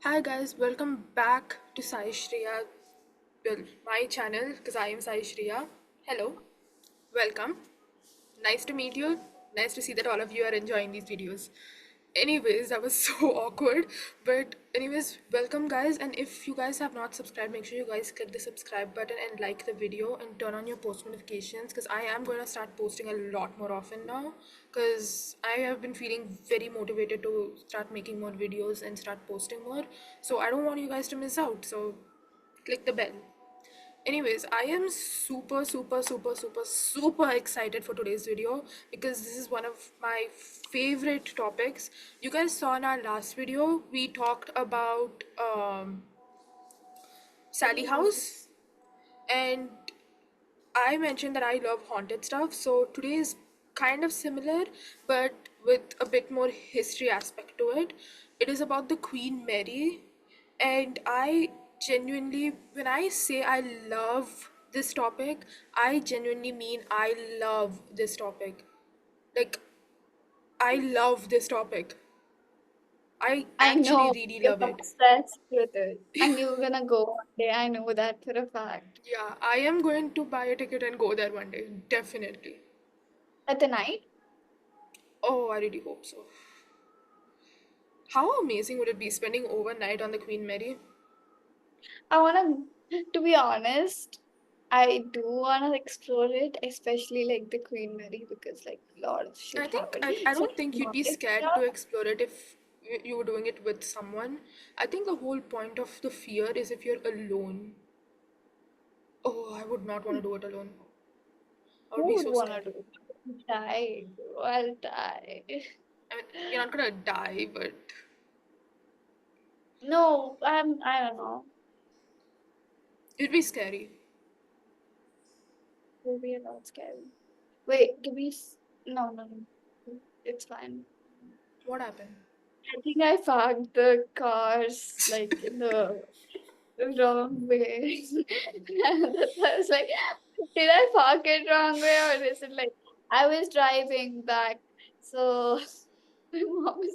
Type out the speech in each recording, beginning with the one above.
Hi guys, welcome back to Sai Shriya, well, my channel because I am Sai Shriya. Hello, welcome. Nice to meet you. Nice to see that all of you are enjoying these videos. Anyways, that was so awkward. But anyways, welcome guys. And if you guys have not subscribed, make sure you guys click the subscribe button and like the video and turn on your post notifications because I am going to start posting a lot more often now because I have been feeling very motivated to start making more videos and start posting more. So I don't want you guys to miss out. So click the bell. Anyways, I am super excited for today's video because this is one of my favorite topics. You guys saw in our last video, we talked about Sally House, and I mentioned that I love haunted stuff. So today is kind of similar, but with a bit more history aspect to it. It is about the Queen Mary, and I genuinely, when I say I love this topic, I genuinely mean I love this topic. Like, I love this topic. I I actually know really you're love it. obsessed with it, and you're gonna go one day. I know that for a fact. Yeah, I am going to buy a ticket and go there one day, definitely. At the night, Oh, I really hope so. How amazing would it be spending overnight on the Queen Mary? I wanna. To be honest, I do wanna explore it, especially like the Queen Mary, because like a lot of I shit think happened. I So don't think you'd be demonic scared to stuff. explore it if you were doing it with someone. I think the whole point of the fear is if you're alone. Oh, I would not want to do it alone. I would Who be would so wanna scared. do it? Die, bro. I'll die. I mean, you're not gonna die, but No, I don't know. it'd be scary. It will be a lot scary. Wait, give me. No, no, no. It's fine. What happened? I think I parked the cars like in the wrong way. And I was like, did I park it wrong way or is it like I was driving back? So my mom is,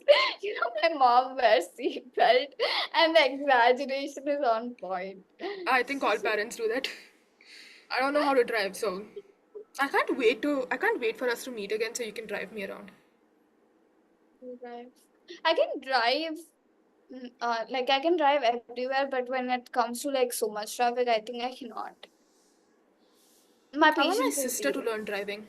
my mom wears seatbelt and the exaggeration is on point. I think all parents do that. I don't know how to drive, so I can't wait for us to meet again so you can drive me around. Drive. I can drive, like I can drive everywhere, but when it comes to like so much traffic, I think I cannot. My I want my patience is sister to zero. learn driving.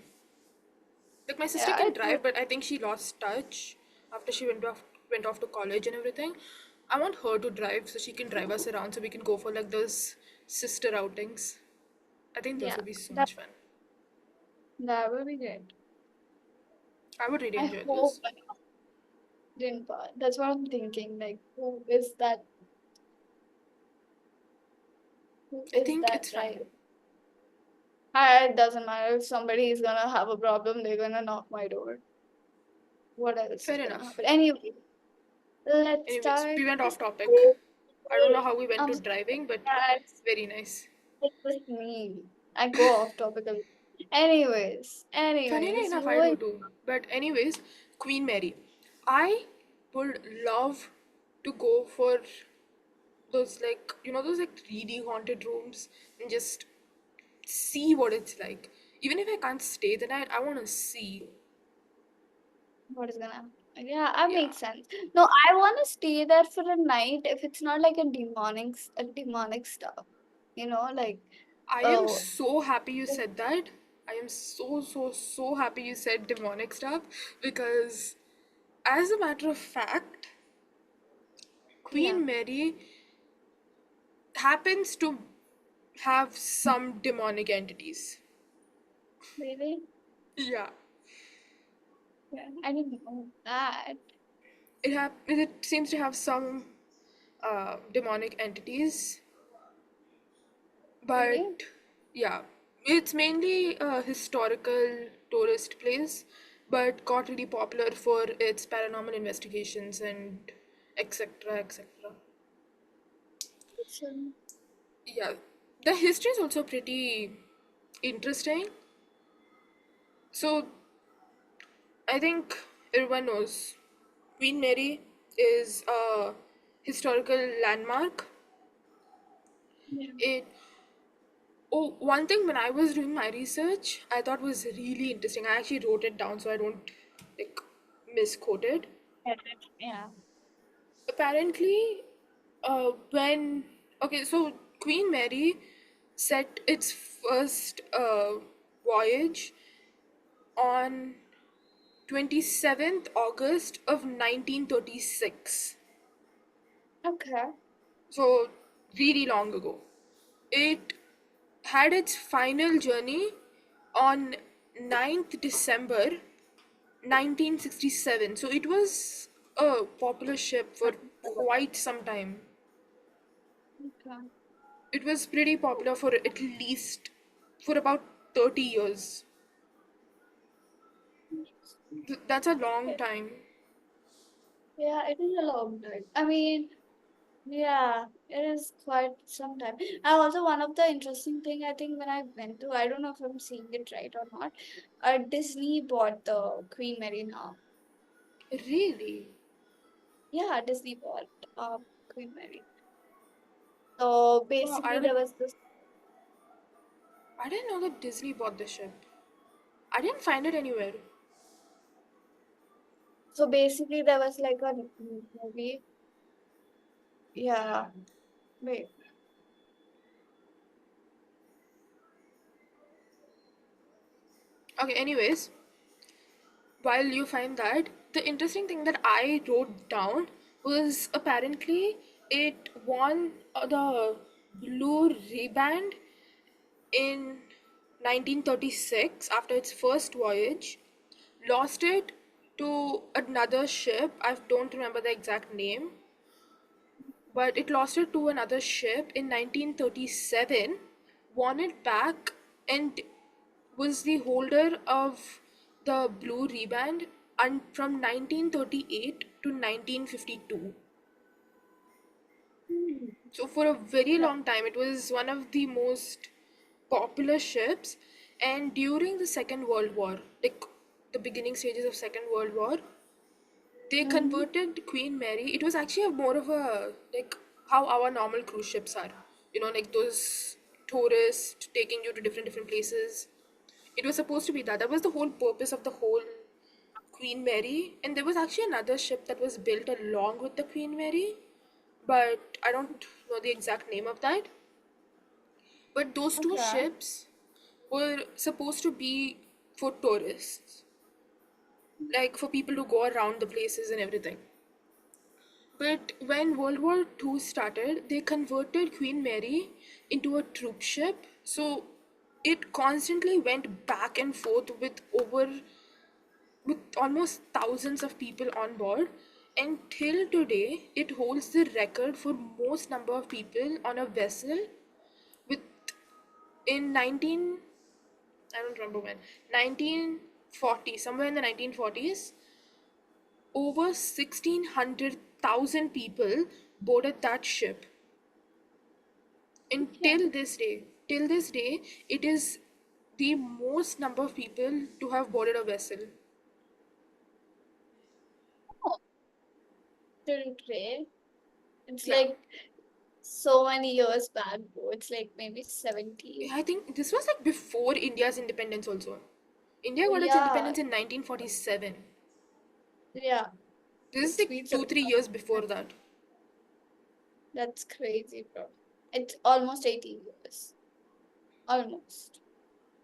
Like my sister Yeah, can it would. drive, but I think she lost touch after she went off to college and everything. I want her to drive so she can drive us around so we can go for like those sister outings. I think those Yeah, would be so that much fun. that would be great. I would really I enjoy hope those. I didn't pass. That's what I'm thinking. Like, who I is think that it's fine. right? It doesn't matter if somebody is gonna have a problem, they're gonna knock my door. What else is Fair gonna enough. happen? Anyway, let's Anyways, start we went this. off topic. Wait, I don't know wait, how we went I'm to sorry. driving, but That's very nice. with me. I go off topic a lot. Anyways, Funnily anyways, enough, I do what? too. But anyways, Queen Mary. I would love to go for those those like really haunted rooms and just see what it's like. Even if I can't stay the night, I want to see. What is gonna happen? Yeah, that Yeah, makes sense. No, I want to stay there for a night if it's not like a demonic stuff. Like I am oh so happy you said that. I am so happy you said demonic stuff because, as a matter of fact, yeah, Queen Mary happens to have some demonic entities. really? Yeah, Yeah, I didn't know that. it seems to have some demonic entities, but Really? yeah, it's mainly a historical tourist place, but got really popular for its paranormal investigations and etc. etc. So, Yeah, the history is also pretty interesting. So I think everyone knows Queen Mary is a historical landmark. Yeah. It one thing when I was doing my research, I thought was really interesting. I actually wrote it down so I don't like misquote it. Yeah. Apparently, when okay, so Queen Mary set its first voyage on 27th August of 1936. Okay. So really long ago. It had its final journey on 9th December 1967. So it was a popular ship for quite some time. Okay. It was pretty popular for at least for about 30 years. That's a long time. Yeah, it is a long time. I mean, yeah, it is quite some time. And also one of the interesting thing I think when I went to, I don't know if I'm seeing it right or not, Disney bought the Queen Mary now. Really? Yeah, Disney bought Queen Mary. So Wow, basically there was this. I didn't know that Disney bought the ship. I didn't find it anywhere. So basically there was like a movie. Yeah. Wait. Okay, anyways, while you find that, the interesting thing that I wrote down was apparently it won the Blue Reband in 1936 after its first voyage, lost it to another ship. I don't remember the exact name, but it lost it to another ship in 1937, won it back, and was the holder of the Blue Reband from 1938 to 1952. Hmm. So for a very Yeah. long time, it was one of the most popular ships. And during the Second World War, like the beginning stages of Second World War, they Mm-hmm. converted Queen Mary. It was actually more of a like how our normal cruise ships are. Like those tourists taking you to different places. It was supposed to be that. That was the whole purpose of the whole Queen Mary. And there was actually another ship that was built along with the Queen Mary, but I don't know the exact name of that. But those two Okay. ships were supposed to be for tourists, like for people to go around the places and everything. But when World War II started, they converted Queen Mary into a troop ship. So it constantly went back and forth with almost thousands of people on board. And till today, it holds the record for most number of people on a vessel with in 19 I don't remember when 1940, somewhere in the 1940s, over 1,600,000 people boarded that ship. And Okay. till this day, it is the most number of people to have boarded a vessel. Oh, still great. It's Yeah, like so many years back, though. It's like maybe 70. I think this was like before India's independence also. India Oh, got its yeah. independence in 1947. Yeah. This is It's like been 2 3 years before that. That's crazy, bro. It's almost 80 years. Almost.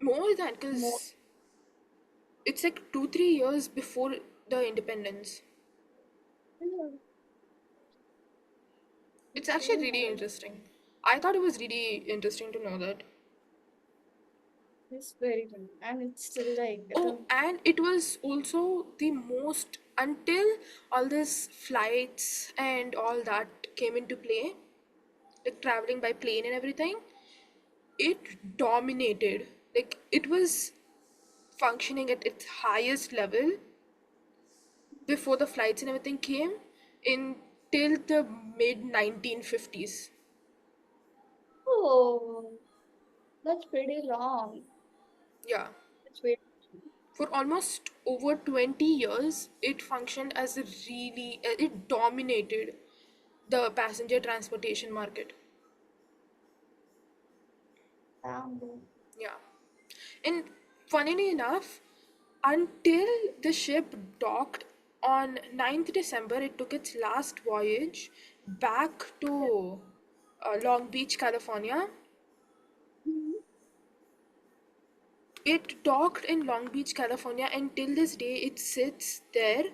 More than, More. because it's like 2 3 years before the independence. Yeah, It's it's actually really really nice. interesting. I thought it was really interesting to know that. It's very good. And it's still like Oh, the. and it was also the most, until all these flights and all that came into play, like traveling by plane and everything, it dominated. Like it was functioning at its highest level before the flights and everything came in till the mid 1950s. Oh, that's pretty long. Yeah. That's very. For almost over 20 years, it functioned as it dominated the passenger transportation market. Yeah. And funnily enough, until the ship docked on 9th December, it took its last voyage back to Long Beach, California. Mhm. It docked in Long Beach, California, and till this day it sits there.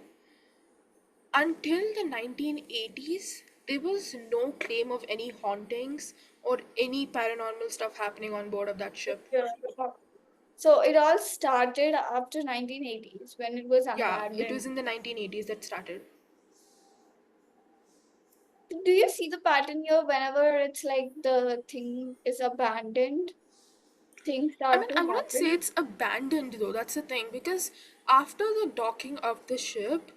Until the 1980s, there was no claim of any hauntings or any paranormal stuff happening on board of that ship. Yeah. So it all started after 1980s when it was Yeah, it was abandoned. in the 1980s that started. Do you see the pattern here? Whenever it's like the thing is abandoned, things I start mean, to I wouldn't say happen. it's abandoned though, that's the thing, because after the docking of the ship,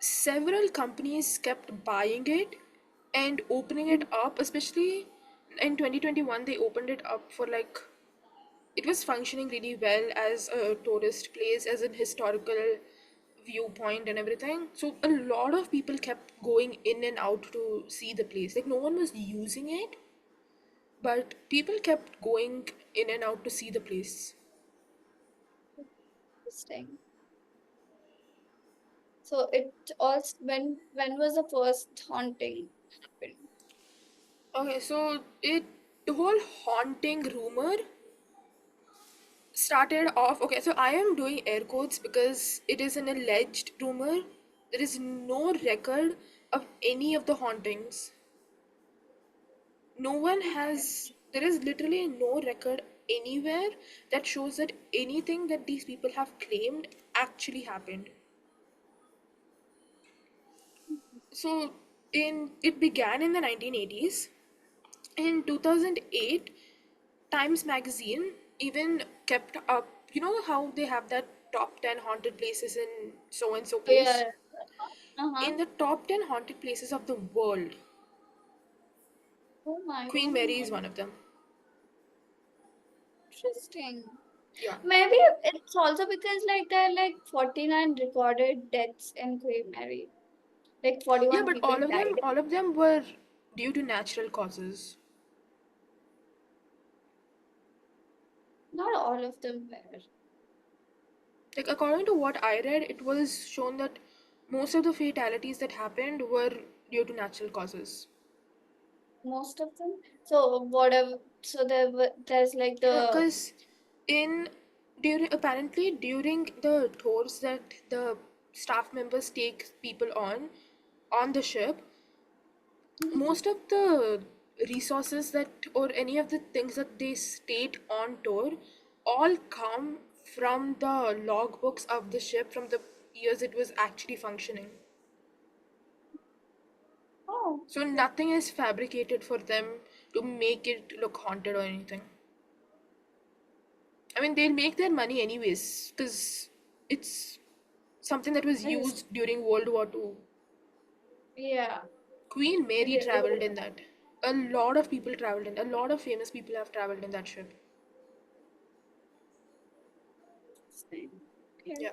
several companies kept buying it and opening it up, especially in 2021, they opened it up for like, it was functioning really well as a tourist place, as an historical viewpoint and everything. So a lot of people kept going in and out to see the place. Like no one was using it, but people kept going in and out to see the place. Interesting. So it all when was the first haunting happened? Okay, so the whole haunting rumor started off. Okay, so I am doing air quotes because it is an alleged rumor. There is no record of any of the hauntings. No one Okay. has, there is literally no record anywhere that shows that anything that these people have claimed actually happened. So in it began in the 1980s. In 2008, Times Magazine even kept up, you know how they have that top 10 haunted places in so and so place? Yeah. Uh-huh. In the top 10 haunted places of the world, Oh my Queen God. Mary is one of them. Interesting. Yeah. Maybe it's also because like there are like 49 recorded deaths in Queen Mary. Like Yeah, 41 but people died. all of them were due to natural causes. Not all of them were. Like according to what I read, it was shown that most of the fatalities that happened were due to natural causes. Most of them. So whatever. So there's like Yeah, the because in during apparently during the tours that the staff members take people on the ship, most of the resources that or any of the things that they state on tour all come from the logbooks of the ship from the years it was actually functioning. oh So nothing is fabricated for them to make it look haunted or anything. I mean, they'll make their money anyways because it's something that was it is used during World War II. yeah. Queen It Mary is, it traveled is in that. A lot of people traveled in. A lot of famous people have traveled in that ship. interesting. Okay. Yeah.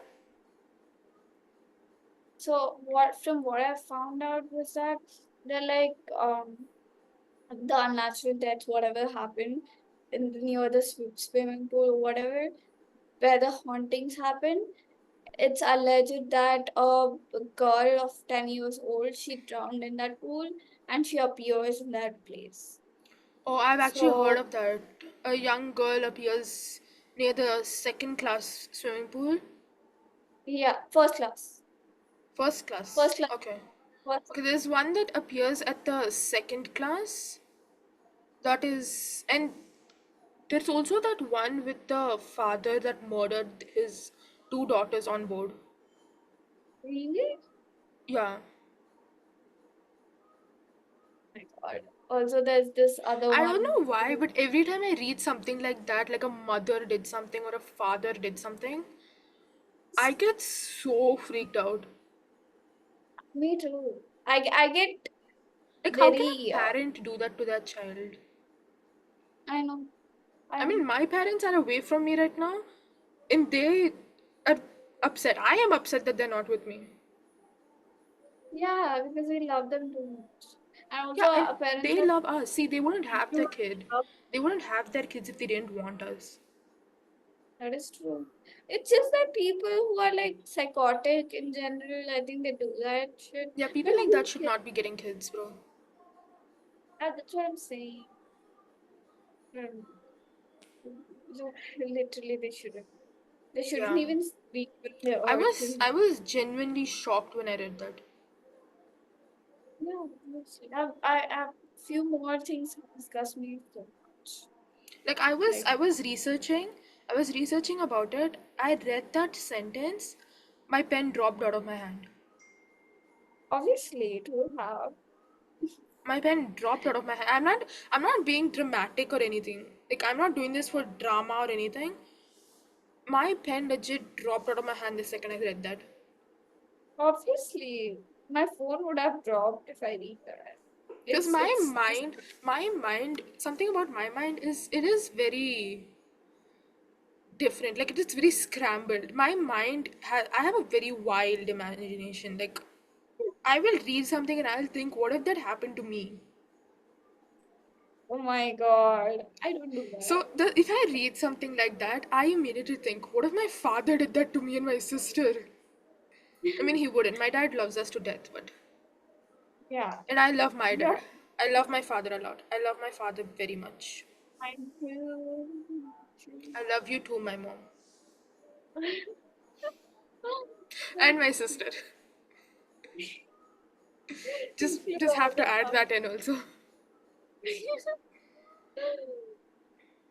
So what I found out was that they're like the unnatural death, whatever happened in near the swimming pool or whatever, where the hauntings happen. It's alleged that a girl of 10 years old, she drowned in that pool and she appears in that place. Oh, I've actually heard So, of that. A young girl appears near the second class swimming pool. yeah, first class. First class. First class. Okay. First, Okay, there's one that appears at the second class. That is, and there's also that one with the father that murdered his two daughters on board. really? Yeah. My God. Also, there's this other I don't one. know why, but every time I read something like that, like a mother did something or a father did something, I get so freaked out. Me too. I get Like, how can a very, parent do that to their child? I know, I I know. mean, my parents are away from me right now, and they are upset. I am upset that they're not with me. Yeah, because we love them too much. And also Yeah, and our parents they are love us. See, they wouldn't have too the kid. love. They wouldn't have their kids if they didn't want us. That is true. It's just that people who are like psychotic in general, I think they do that shit. Yeah, But people like who that should cares? not be getting kids, bro. That's what I'm saying. Um, so literally, they shouldn't. They shouldn't Yeah. even speak with their I earth. was I was genuinely shocked when I read that. Yeah, obviously. I have few more things that disgust me so much. Like I was Like, I was researching I was researching about it. I read that sentence, my pen dropped out of my hand. obviously, it will have. My pen dropped out of my hand. I'm not being dramatic or anything. Like I'm not doing this for drama or anything. My pen legit dropped out of my hand the second I read that. Obviously, my phone would have dropped if I read that. Because It's just my mind, something about my mind is it is very different. Like it is very scrambled. My mind I have a very wild imagination. Like I will read something and I'll think, what if that happened to me? oh my God, I don't do So that. if I read something like that, I immediately think, what if my father did that to me and my sister? I mean, he wouldn't. My dad loves us to death, but Yeah, and I love my yeah. dad. I love my father a lot. I love my father very much. I do. I love you too, my mom and my sister. You Just know have to the add that in also.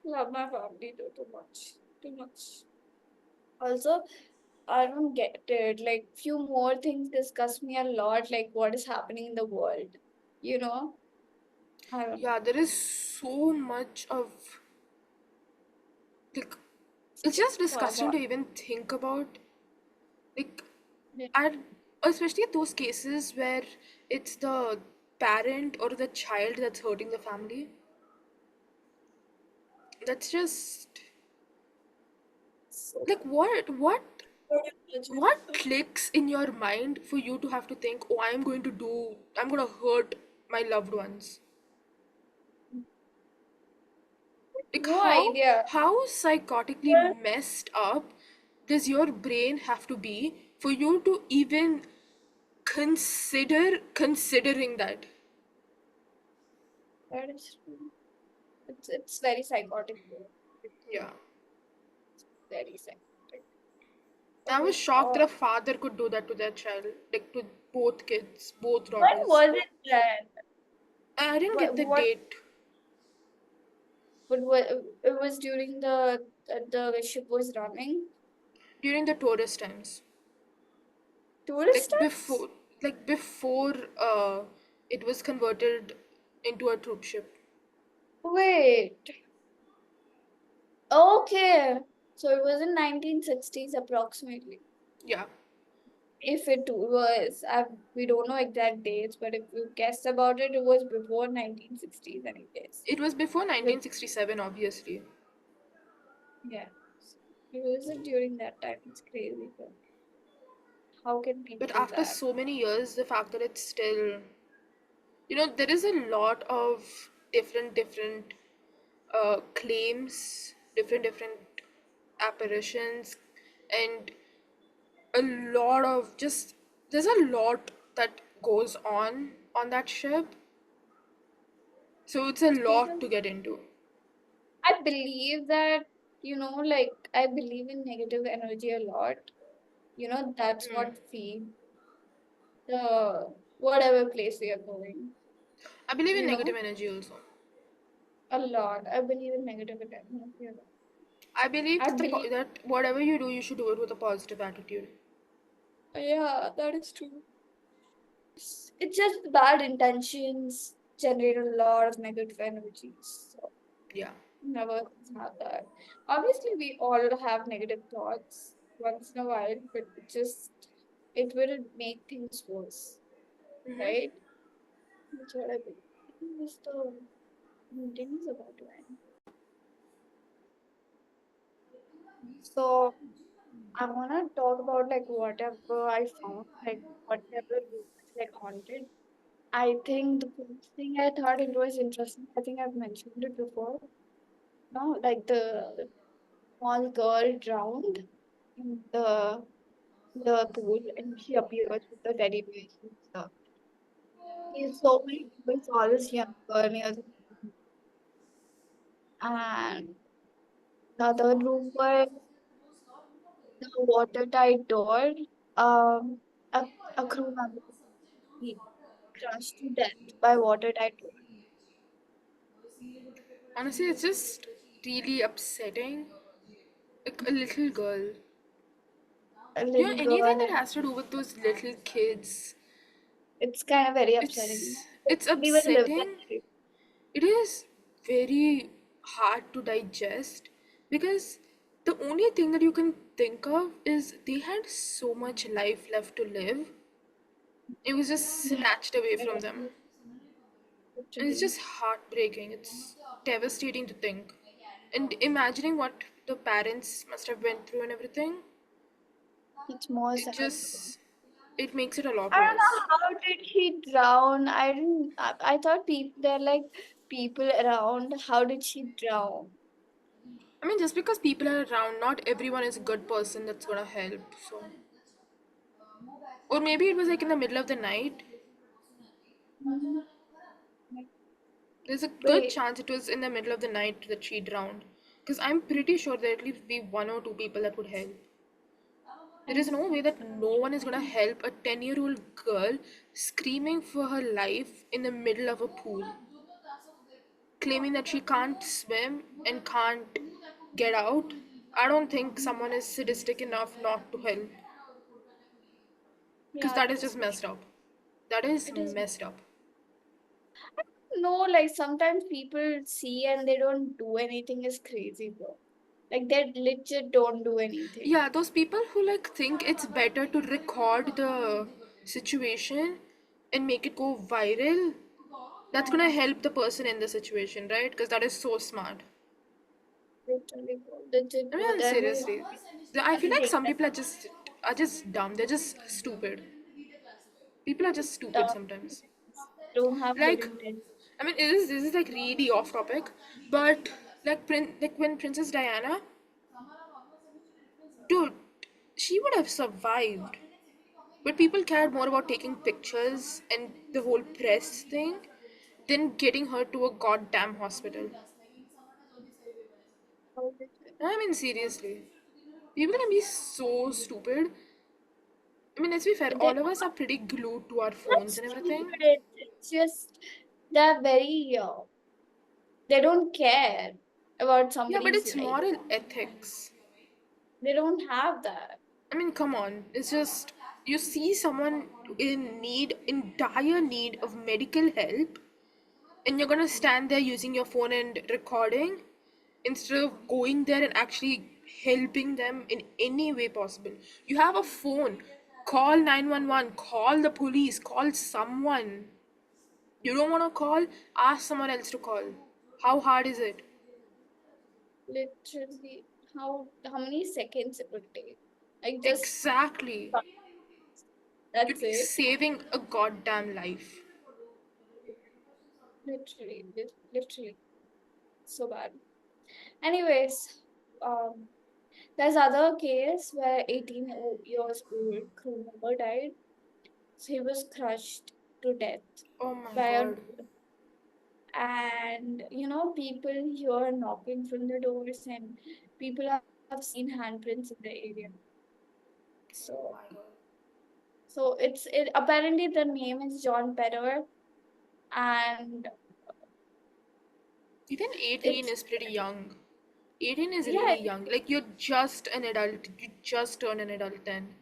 love my family too much. Too much. Also, I don't get it. Like, few more things disgust me a lot, like what is happening in the world. You know? I don't Yeah, there is so much of like it's just know disgusting about to even think about. Like it. and especially those cases where it's the parent or the child that's hurting the family. That's just So like what bad. clicks in your mind for you to have to think, oh, I'm going to hurt my loved ones. Like No idea. how psychotically But messed up does your brain have to be for you to even considering that? that is true. It's very psychotic though. Yeah. It's very psychotic. I was Oh shocked that God. a father could do that to their child, like to both kids, both When daughters. was it then? I didn't get the What date. but what it was during the ship was running? During the tourist times. Tourist Like times? before it was converted into a troop ship. Wait. Okay. So it was in 1960s approximately. Yeah. If it was, we don't know exact dates, but if you guess about it, it was before 1960s, I guess. It was before But 1967, obviously. yeah, it wasn't during that time. It's crazy. But how can people But do after that? so many years, the fact that it's still, there is a lot of different claims, different apparitions, and a lot of just there's a lot that goes on that ship, so it's a lot Because to get into. I believe that, like I believe in negative energy a lot. That's Mm. what feed the whatever place we are going. I believe in You negative know, energy also. a lot. I believe in negative energy a lot. I believe I that believe, that whatever you do, you should do it with a positive attitude. yeah, that is true. It's just bad intentions generate a lot of negative energies. So Yeah. never have that. Obviously, we all have negative thoughts once in a while, but it will make things worse, Mm-hmm. right? That's what I believe. I think this the meeting is about to end. So I wanna talk about like whatever I found, like whatever. like haunted. I think the first thing I thought it was interesting. I think I've mentioned it before. No, like the small girl drowned in the pool, and she appears with the teddy bear and stuff. So many people saw this young girl near the pool, and the other room was the watertight door. Um, a, a crew member he crushed to death by watertight door. Honestly, it's just really upsetting. Like a little girl. A You know, little anything girl, that and has to do with those little kids, it's kind of very upsetting. it's We will live that upsetting. dream. It is very hard to digest because the only thing that you can think of is they had so much life left to live. It was just Yeah, snatched away yeah, from them. And it's literally. just heartbreaking. It's devastating to think. And imagining what the parents must have went through and everything, It's more it sad. just it makes it a lot I don't worse. know how did she drown. I didn't. I thought people there are like people around. How did she drown? I mean, just because people are around, not everyone is a good person that's gonna help. So, or maybe it was like in the middle of the night. Mhm. Like, There's a good wait, chance it was in the middle of the night that she drowned. Because I'm pretty sure there at least be one or two people that would help. There is I no way that no one is gonna help a 10-year-old girl screaming for her life in the middle of a pool, claiming that she can't swim and can't get out. I don't think someone is sadistic enough not to help. Because yeah, that it is is. just messed up. That is It is. messed up. No, like sometimes people see and they don't do anything is crazy, bro. Like they legit don't do anything. Yeah, those people who like think it's better to record the situation and make it go viral, that's gonna Uh, help the person in the situation, right? Because that is so smart. literally, bro. Legit, I bro. mean, There were seriously, I feel like everything some that people are just dumb. They're just stupid. People are just stupid uh, sometimes. don't have good Like, intent. I mean, this is like really off topic, but like when Princess Diana, dude, she would have survived. But people cared more about taking pictures and the whole press thing than getting her to a goddamn hospital. How legit. I mean, seriously. People can be so stupid. I mean, let's be fair, They're all of us are pretty glued to our not phones and everything. stupid. It's just they're very. They don't care about Yeah, but somebody's it's life. moral ethics. They don't have that. I mean, come on. It's just you see someone in dire need of medical help, and you're gonna stand there using your phone and recording instead of going there and actually helping them in any way possible. You have a phone. Call 911, call the police, call someone. You don't want to call? Ask someone else to call. How hard is it? Literally, how many seconds it would take? Like just Exactly. You're that's it. saving a goddamn life. Literally, literally, so bad. Anyways, um, there's other case where 18 years old crew member died. So he was crushed to death Oh my by a god. door. And people hear knocking from the doors, and people have seen handprints in the area. Oh So, my god. apparently the name is John Pedder, and Even 18 it's is pretty young. 18 is yeah, really young. Like, you're just an adult. You just turned an adult then.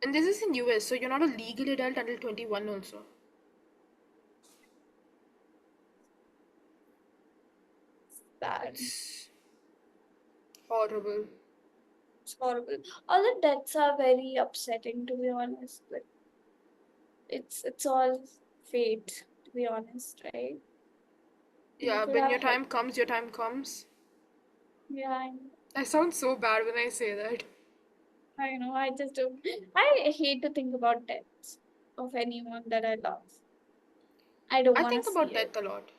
And this is in US, so you're not a legal adult until 21 also. bad. It's horrible. It's horrible. All the deaths are very upsetting, to be honest. But it's all fate, to be honest, right? Yeah, People when have your help. time comes, your time comes. Yeah, I sound so bad when I say that. I know. I just don't. I hate to think about deaths. of anyone that I love. I don't I want to think about see death it. a lot.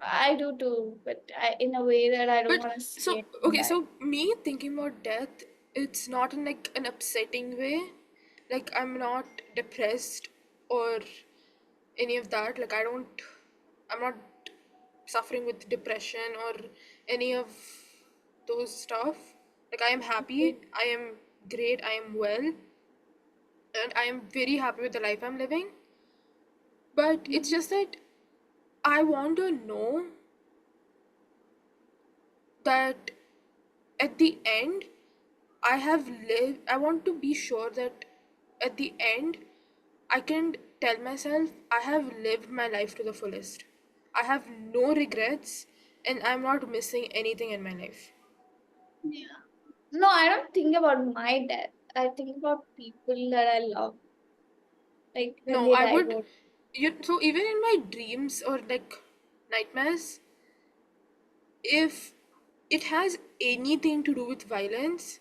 I do too, but in a way that I don't But want to see so anyone okay, die. so me thinking about death, it's not in like an upsetting way. Like I'm not depressed or any of that. Like I'm not suffering with depression or any of those stuff. Like I am happy, Okay. I am great, I am well, and I am very happy with the life I'm living. But it's Mhm. just that I want to know that at the end I want to be sure that at the end I can tell myself I have lived my life to the fullest. I have no regrets and I'm not missing anything in my life. Yeah. No, I don't think about my death. I think about people that I love, like when No, they I die. would so even in my dreams or like nightmares, if it has anything to do with violence,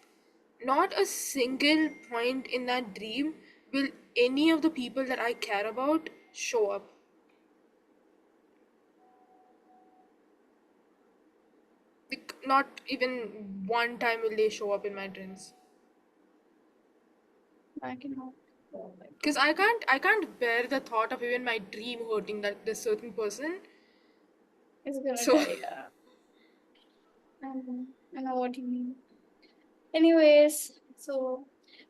not a single point in that dream will any of the people that I care about show up. Like, not even one time will they show up in my dreams. I cannot. Oh my Because I can't bear the thought of even my dream hurting that this certain person. It's gonna So die. Yeah. I know what you mean. Anyways, so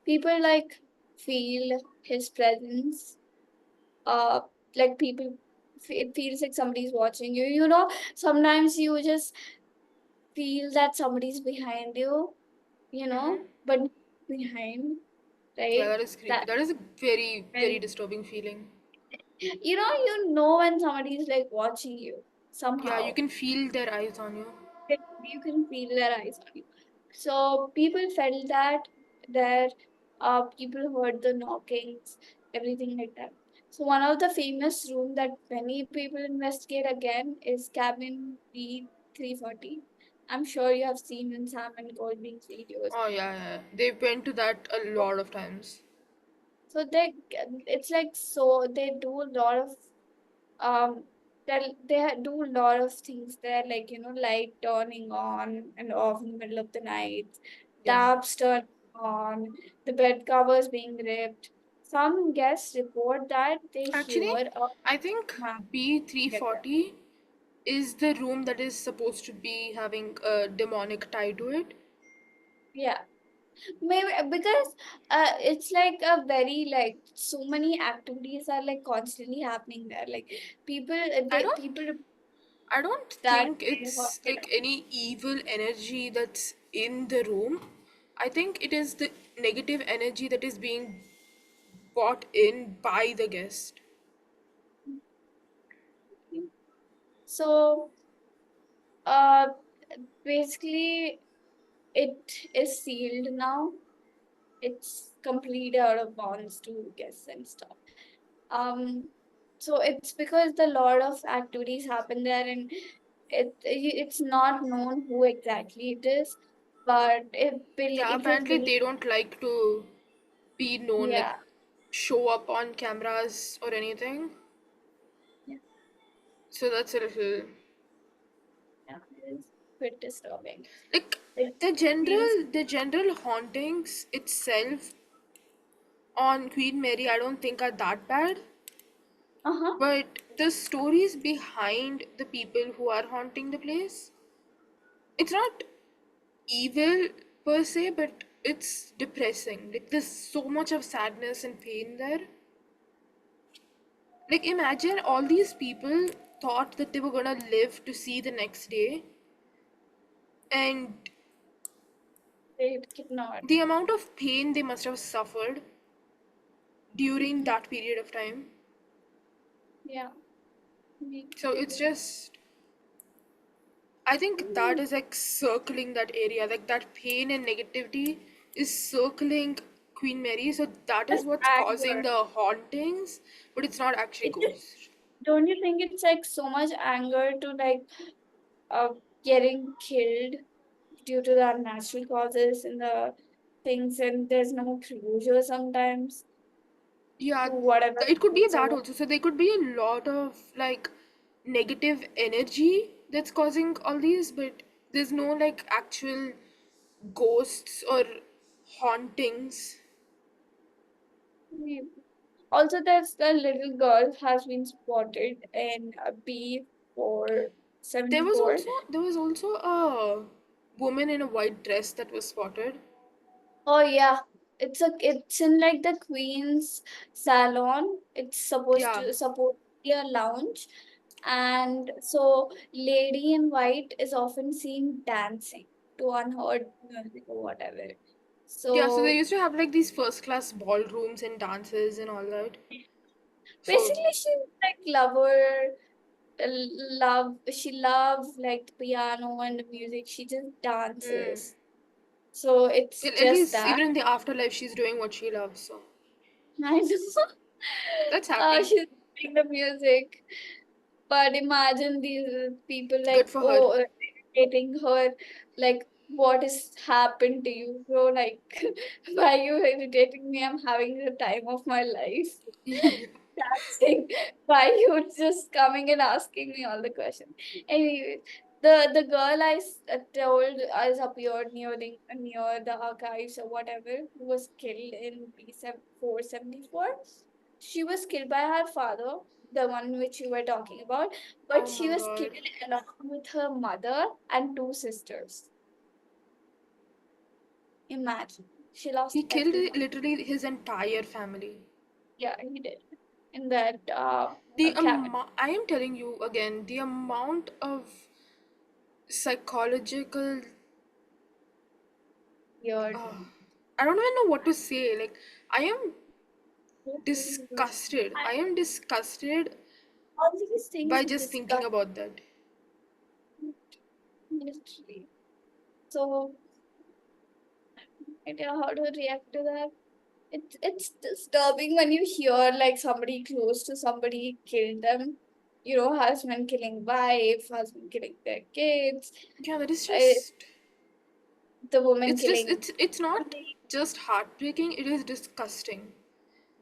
people like feel his presence. Uh, like people, it feels like somebody's watching you. You know, sometimes you just feel that somebody's behind you. You know, Mhm. but behind, Yeah, right? that is creepy. That That is a very, very very, disturbing feeling. you know when somebody's like watching you Yeah, you somehow. can feel their eyes on you. You can feel their eyes on you. So people felt that there, people heard the knockings, everything like that. So one of the famous room that many people investigate again is cabin B340. I'm sure you have seen in Sam and Colby's videos. Oh yeah, yeah. They went to that a lot of times. So it's like, so they do a lot of um do a lot of things there, like, you know, light turning on and off in the middle of the night, Yeah. taps turning on, the bed covers being ripped. Some guests report that they Actually, hear a I think man get them. B340 is the room that is supposed to be having a demonic tie to it. Yeah, maybe because it's like a very, like, so many activities are like constantly happening there, like people I they don't people I don't that think they it's haunted. like any evil energy that's in the room. I think it is the negative energy that is being brought in by the guest. So uh basically, it is sealed now. It's completely out of bounds to guests and stuff. Um, so it's because the lot of activities happen there, and it's not known who exactly it is, but Yeah, it was apparently believed. they don't like to be known, like Yeah, show up on cameras or anything. yeah, So that's a little yeah. It is a bit disturbing. like It the feels. general hauntings itself on Queen Mary I don't think are that bad. Uh-huh. But the stories behind the people who are haunting the place, it's not evil per se, but it's depressing. Like there's so much of sadness and pain there. Like imagine all these people thought that they were gonna live to see the next day, and They cannot. the amount of pain they must have suffered during Mhm. that period of time. Yeah. So it's just I think that Mm. is like circling that area, like that pain and negativity is circling Queen Mary. So that is Just what's causing anger. the hauntings, but it's not actually It's just, ghosts. don't you think it's like so much anger to like uh getting killed due to the unnatural causes and the things, and there's no closure sometimes. Yeah, to whatever it could be that whatsoever. also. So there could be a lot of like negative energy that's causing all these, but there's no like actual ghosts or hauntings. Maybe. Also, there's the little girl has been spotted in B474. There was also a woman in a white dress that was spotted. Oh yeah, it's in like the Queen's salon. It's Yeah. supposed to be a lounge, and so lady in white is often seen dancing to unheard music or whatever. Yeah, so they So used to have like these first class ballrooms and dances and all that. So, basically, she's like she loves like the piano and the music. She just mm, dances. So it's at just least that. even in the afterlife, she's doing what she loves. So I know. that's happy. She's playing the music. But imagine these people Good like, for her. oh, irritating her. Like, what has happened to you, bro? Like, why are you irritating me? I'm having the time of my life. Dancing. Why you just coming and asking me all the questions? Anyway, the girl told us appeared near the archives or whatever, who was killed in B474. She was killed by her father, the one which you were talking about, but Oh she my was god. killed along with her mother and two sisters. Imagine. She lost He killed everyone. literally his entire family. Yeah, he did. In that cabin. I am telling you again, the amount of psychological, Weird. uh, I don't even know what to say. Like, I am Totally weird. disgusted. And I am disgusted all these things by are just thinking disgusting, about that. literally. So, I don't know how to react to that. It's disturbing when you hear like somebody close to somebody killed them. You know, husband killing wife, husband killing their kids, Yeah, that is uh, just. the woman It's just. killing. It's not just heartbreaking. It is disgusting.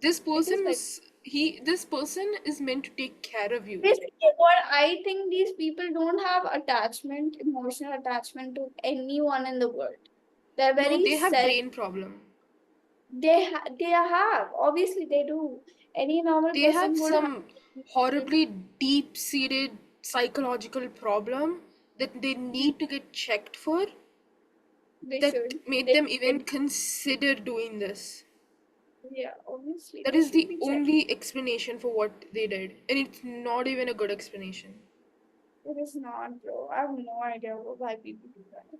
This It is person like is he. This person is meant to take care of you. basically what I think these people don't have attachment, emotional attachment to anyone in the world. They're No, very they have self. brain problem. They have obviously they do. Any normal They person have would have. some horribly deep-seated psychological problem that they need to get checked for They that should. made They them should even get. consider doing this. Yeah, obviously That they is should the be checked. only explanation for what they did, and it's not even a good explanation. It is not, bro. I have no idea why people do that.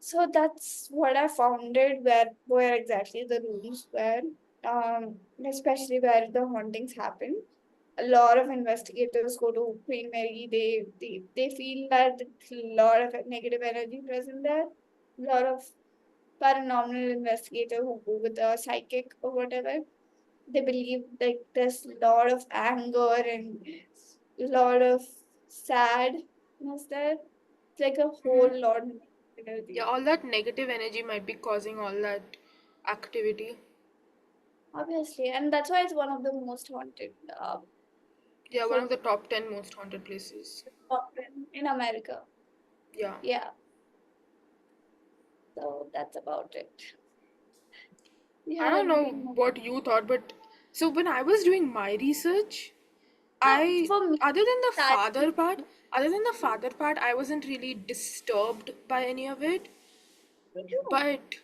So that's what I found it where exactly the rooms were, especially where the hauntings happen. A lot of investigators go to Queen Mary. They feel that there's a lot of negative energy present there. A lot of paranormal investigator who go with a psychic or whatever. They believe like there's a lot of anger and a lot of sadness there. It's like a whole Hmm. lot of Yeah, energy. all that negative energy might be causing all that activity. Obviously, and that's why it's one of the most haunted Yeah, one of so the top 10 most haunted places. in America. Yeah. Yeah, so that's about it. We I have don't know anything more? what you thought, but so when I was doing my research, I For me, other than the that father part, other than the father part, I wasn't really disturbed by any of it. me too. But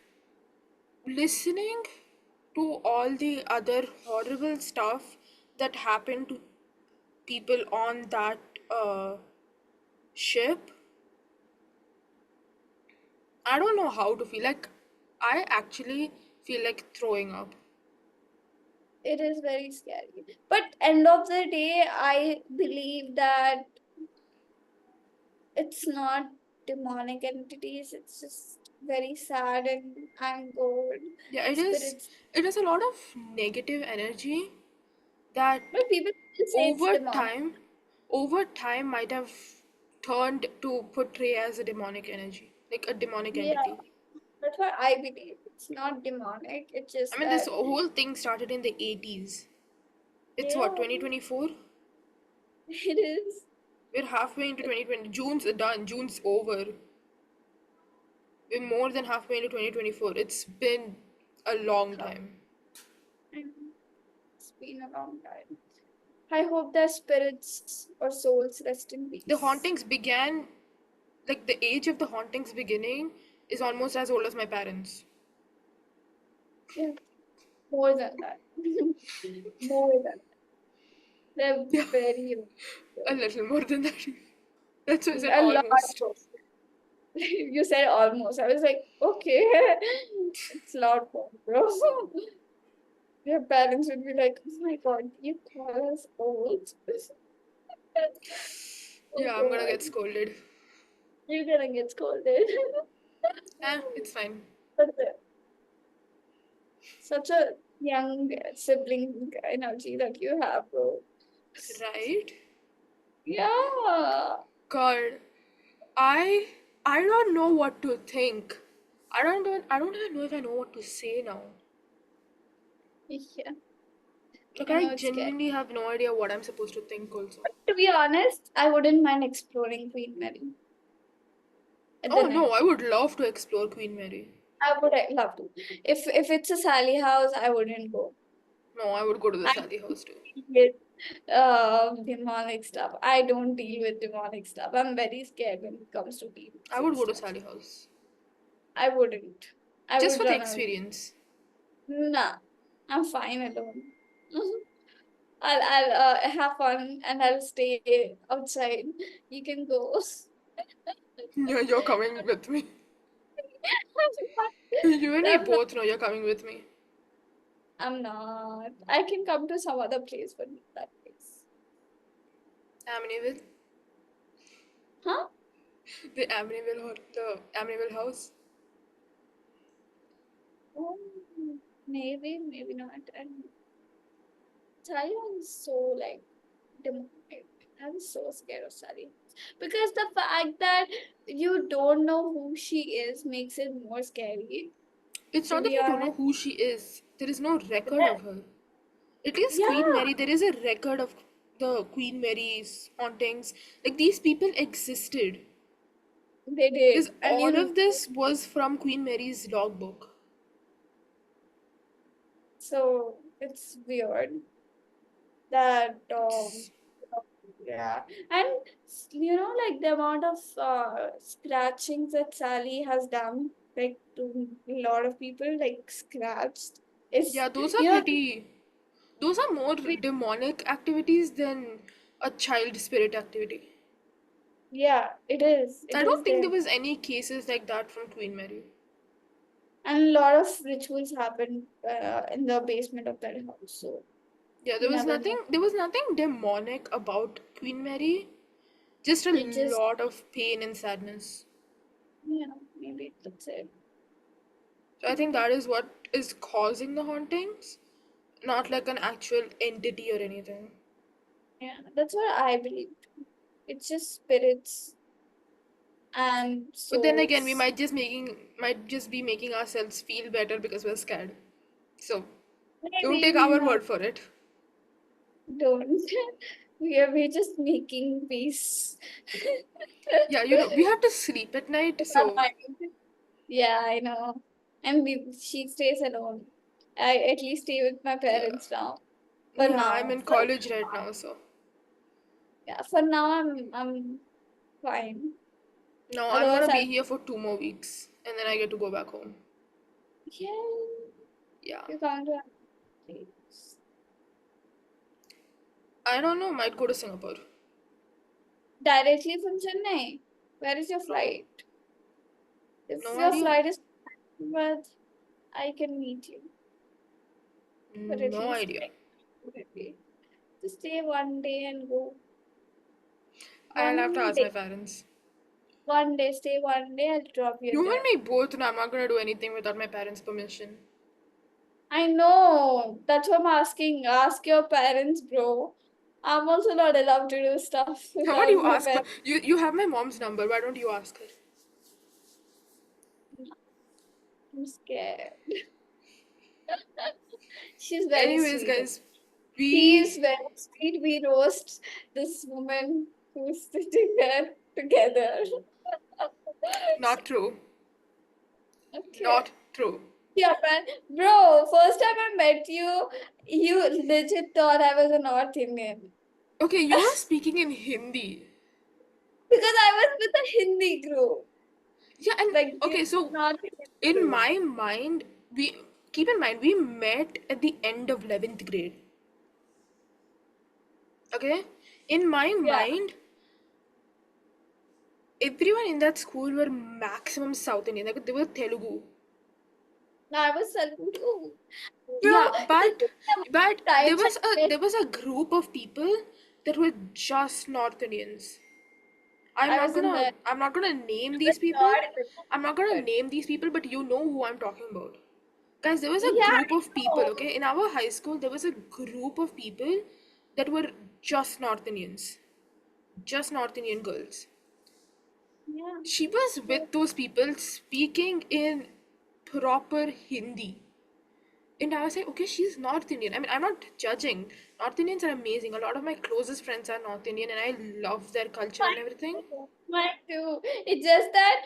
listening to all the other horrible stuff that happened to people on that ship, I don't know how to feel. Like, I actually feel like throwing up. It is very scary. But end of the day, I believe that it's not demonic entities. It's just very sad and angered Yeah, it is. spirits. It is a lot of negative energy that But people still say it's over demonic. time over time might have turned to portray as a demonic energy, like a demonic Yeah, entity. That's what I believe. It's not demonic. It's I just mean, this that, whole thing started in the 80s. It's yeah, what, 2024? it is. We're halfway into 2020. June's done. June's over. We're more than halfway into 2024. It's been a long time. And it's been a long time. I hope their spirits or souls rest in The peace. hauntings began, like, the age of the hauntings beginning is almost as old as my parents. Yeah, more than that. More than that. They're Yeah, very a little more than that. That's why I said a lot almost. more. You said almost. I was like, okay, it's a lot more, bro. Your parents would be like, oh my god, you call us old. Oh Yeah, I'm gonna god, get scolded. you're gonna get scolded. It's fine. But such a young sibling energy that you have, bro. Right? Yeah. God, I I don't know what to think. I don't even know if I know what to say now. Yeah. Like I I know it's scary. genuinely have no idea what I'm supposed to think also. To be honest, I wouldn't mind exploring Queen Mary at the Oh no, night. I would love to explore Queen Mary. I would love to. If it's a Sally house, I wouldn't go. No, I would go to the I Sally house too. hate demonic stuff. I don't deal with demonic stuff. I'm very scared when it comes to demons I and would go to stuff. Sally house. I wouldn't. I Just would for the run away. experience. Nah, I'm fine alone. I'll have fun and I'll stay outside. You can go. Yeah, you're coming with me. You and me I'm not. both know you're coming with me. I'm not. I can come to some other place, but not that place. Amityville? Huh? The Amityville house? Oh, maybe, maybe not. And Sally was so like demonic. I was so scared of Sally because the fact that you don't know who she is makes it more scary. It's To not that be you don't know honest, who she is. There is no record of her. At least Queen yeah, Mary, there is a record of the Queen Mary's hauntings. Like these people existed. they did, Because and all you. of this was from Queen Mary's logbook. So it's weird that It's, yeah, and like the amount of scratchings that Sally has done, like to a lot of people, like scratched. Is yeah, those are you know pretty. Those are more we- demonic activities than a child spirit activity. yeah, it is. It I is don't think there, there was any cases like that from Queen Mary. and a lot of rituals happen in the basement of that house. So Yeah, you never know. there was nothing demonic about Queen Mary. Just a It just lot of pain and sadness. maybe that's it. So I think that is what is causing the hauntings, not like an actual entity or anything. Yeah, that's what I believe. It's just spirits and But then again, souls. might just be making ourselves feel better because we're scared. So don't Maybe take our word for it. don't. We're just making peace. Yeah, we have to sleep at night, With our so mind. Yeah, I know. And she stays alone. I at least stay with my yeah. parents now. For Yeah, I'm now. in college right now, so Yeah, for now I'm fine. no, I'm Otherwise gonna I'll be here for 2 more weeks and then I get to go back home. yeah, Yeah. you can't do anything. I don't know, might go to Singapore. Directly from Chennai. Where is your No, flight? If no your idea. flight is but I can meet you. But at No least idea. like maybe just stay one day and go. I'll have to One ask my day. parents. One day, stay one day, I'll drop you You and there. me both know I'm not gonna do anything without my parents' permission. I know. That's what I'm asking. Ask your parents, bro. I'm also not allowed to do stuff How about without you my ask her? parents. You have my mom's number. Why don't you ask her? I'm scared. She's very Anyways, sweet. guys, He is we very sweet. We roast this woman who's sitting there together. not true. Okay. Not true. Yeah, man. Bro, first time I met you, you legit thought I was a North Indian. Okay, you were speaking in Hindi. Because I was with a Hindi group. Yeah, and Like, okay, the so North Indian in group. my mind, we keep in mind we met at the end of 11th grade. Okay? In my Yeah. mind, everyone in that school were maximum South Indian. Like they were Telugu. No, I was Telugu. Bro, Yeah, the but times I met, there was a group of people that were just North Indians. I was in the I'm not gonna name was these people. not in the I'm not gonna but name these people, but you know who I'm talking about. Guys, there was a yeah, group of I people, know. okay? In our high school, there was a group of people that were just North Indians. Just North Indian girls. Yeah. She was with those people speaking in proper Hindi. And I was like, okay, she's North Indian. I mean, I'm not judging. North Indians are amazing. A lot of my closest friends are North Indian and I love their culture and Mine everything. too. Mine too. It's just that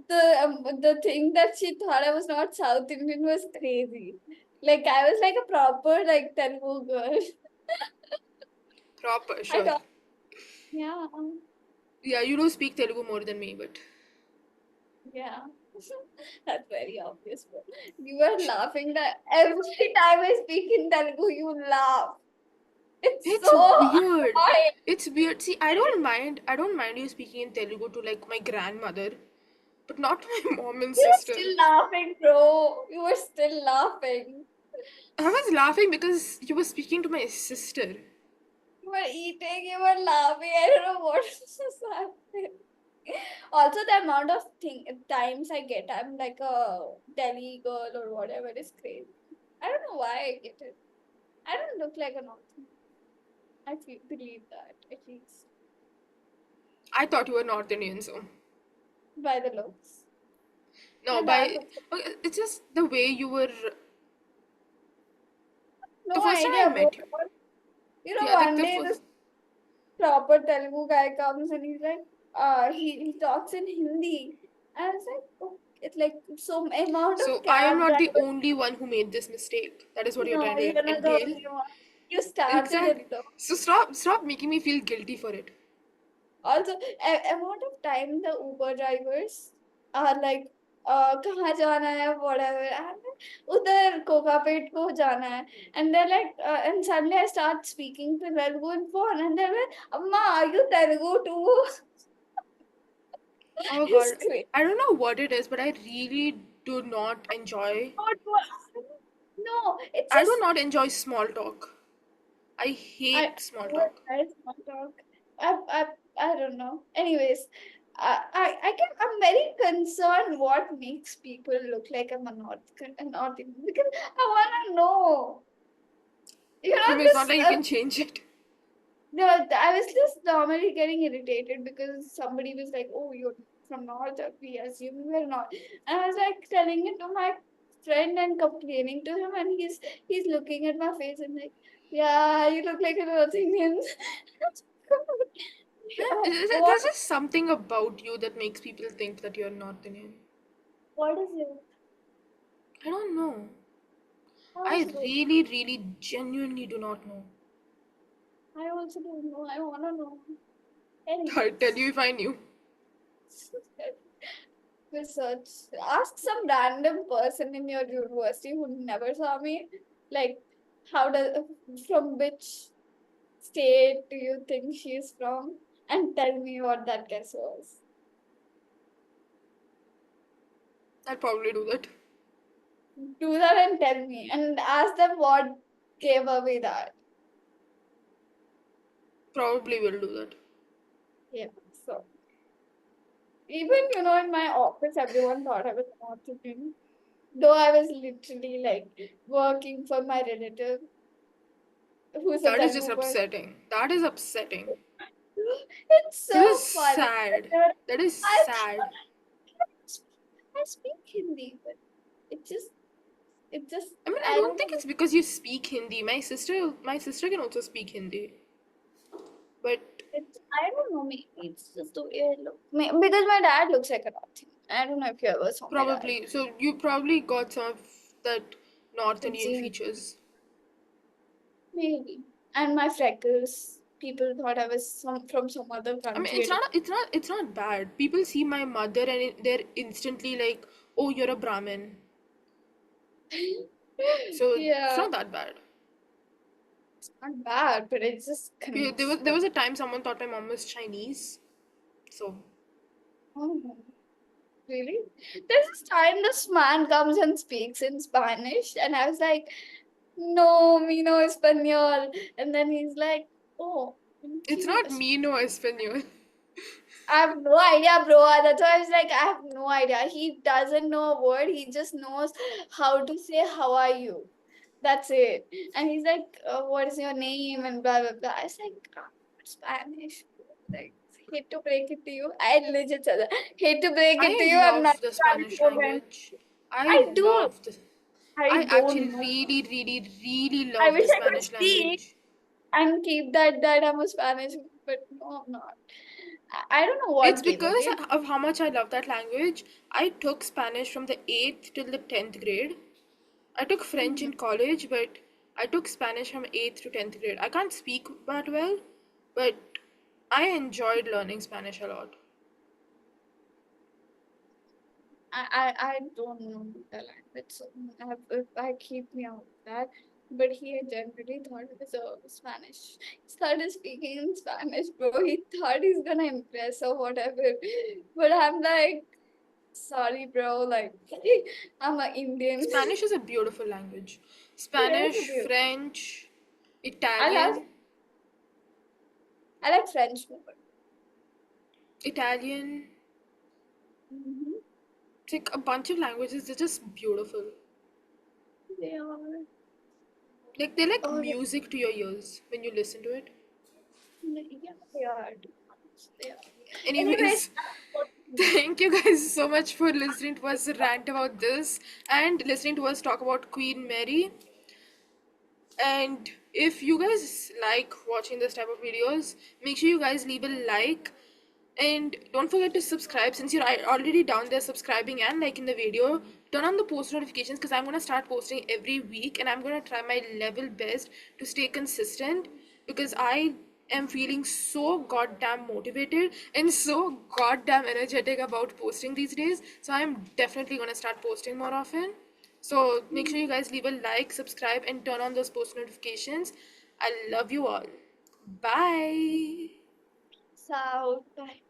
the thing that she thought I was not South Indian was crazy. Like I was like a proper like Telugu girl. Proper, I sure. thought, yeah, Yeah, you do speak Telugu more than me, but yeah. That's very obvious. But you were laughing that every time I speak in Telugu, you laugh. It's it's so weird. annoying. It's weird. See, I don't mind you speaking in Telugu to like my grandmother, but not to my mom and You were sister. still laughing, bro. You were still laughing. I was laughing because you were speaking to my sister. You were eating, you were laughing. I don't know what was happening. Also, the amount of times I get, I'm like a Delhi girl or whatever is crazy. I don't know why I get it. I don't look like a North Indian. Believe that, at least I thought you were North Indian, so by the looks. no, My dad by looks like, okay, it's just the way you were. The no first time idea, I bro. met you, You know, yeah, like one the day first. this proper Telugu guy comes and he's like, he talks in Hindi. And I was like, oh, it's like some amount of So I am cab not the drivers. only one who made this mistake. That is what you're No, trying to you're not the entail. only one. You started Exactly. it though. So stop making me feel guilty for it. Also, amount of time the Uber drivers are like, कहाँ जाना है, whatever, and उधर कोकापेट को जाना है, and they're like, and suddenly I start speaking to Telugu in phone, and they're like, Amma, are you Telugu too? Oh It's god, crazy. I don't know what it is, but I really do not enjoy. No, it's I do just not enjoy small talk. I I hate small what talk. I small talk. I don't know. Anyways, I'm very concerned what makes people look like I'm a North Indian because I wanna know. You know I mean, it's not this. like you can change it. No, I was just normally getting irritated because somebody was like, "Oh, you're from North. We assume you're not." And I was like telling it to my friend and complaining to him, and he's looking at my face and like, "Yeah, you look like a North Indian." Yeah, There's just something about you that makes people think that you're North Indian. what is it? I don't know. How is I it? really, really, genuinely do not know. I also don't know. I wanna know. I'll tell Anyways, you if I knew. research. Ask some random person in your university who never saw me. Like, how does from which state do you think she's from? And tell me what that guess was. I'll probably do that. Do that and tell me. And ask them what gave away that. Probably will do that. Yeah. So even in my office, everyone thought I was not Indian. Though I was literally like working for my relative who's a That is just Telugu person. upsetting. That is upsetting. It's That so is funny. sad. That is I, sad. I speak Hindi, but it just I mean, I I don't don't think know. it's because you speak Hindi. My sister can also speak Hindi, but I don't know. Maybe it's just the way I look. Because my dad looks like a North Indian. I don't know if you ever saw my dad. probably. So you probably got some of that North The Indian gene, features. maybe. And my freckles. People thought I was from some other I mean, country. it's not bad. People see my mother and they're instantly like, "Oh, you're a Brahmin." So it's Yeah, not that bad. not bad, but it's just There was a time someone thought my mom was Chinese. So oh, really? There's this time this man comes and speaks in Spanish, and I was like, no, me no español. And then he's like, oh, it's not me, no Espanol. I have no idea, bro. That's why I was like, I have no idea. He doesn't know a word. He just knows how to say, how are you? That's it. And he's like, what is your name? And blah, blah, blah. I was like, Spanish. Like, hate to break it to you. I legit said that. Hate to break it to I you. I'm not love the a Spanish Spanish woman. language. I I do. love the. I I actually don't know. really, really, really I love wish the I could Spanish speak language. and keep that I'm a Spanish, but no, I'm not. I don't know It's what gave because away. of how much I love that language. I took Spanish from the 8th till the 10th grade. I took French in college, but I took Spanish from 8th to 10th grade. I can't speak that well, but I enjoyed learning Spanish a lot. I don't know the language, so I keep me out of that. But he generally thought it was a Spanish. He started speaking in Spanish, bro. He thought he's gonna impress or whatever. But I'm like, sorry, bro. Like, I'm an Indian. Spanish is a beautiful language. It is a Spanish, beautiful. French, I love Italian, I like French more. Italian. Mm-hmm. It's like a bunch of languages. They're just beautiful. They are. Like they're like Oh, music to your ears when you listen to it. yeah, they are. To be honest. They are. Anyways, Anyways, thank you guys so much for listening to us rant about this and listening to us talk about Queen Mary. And if you guys like watching this type of videos, make sure you guys leave a like and don't forget to subscribe since you're already down there subscribing and liking the video. Turn on the post notifications because I'm going to start posting every week and I'm going to try my level best to stay consistent because I am feeling so goddamn motivated and so goddamn energetic about posting these days. So I'm definitely going to start posting more often. So make sure you guys leave a like, subscribe, and turn on those post notifications. I love you all. Bye. so bye.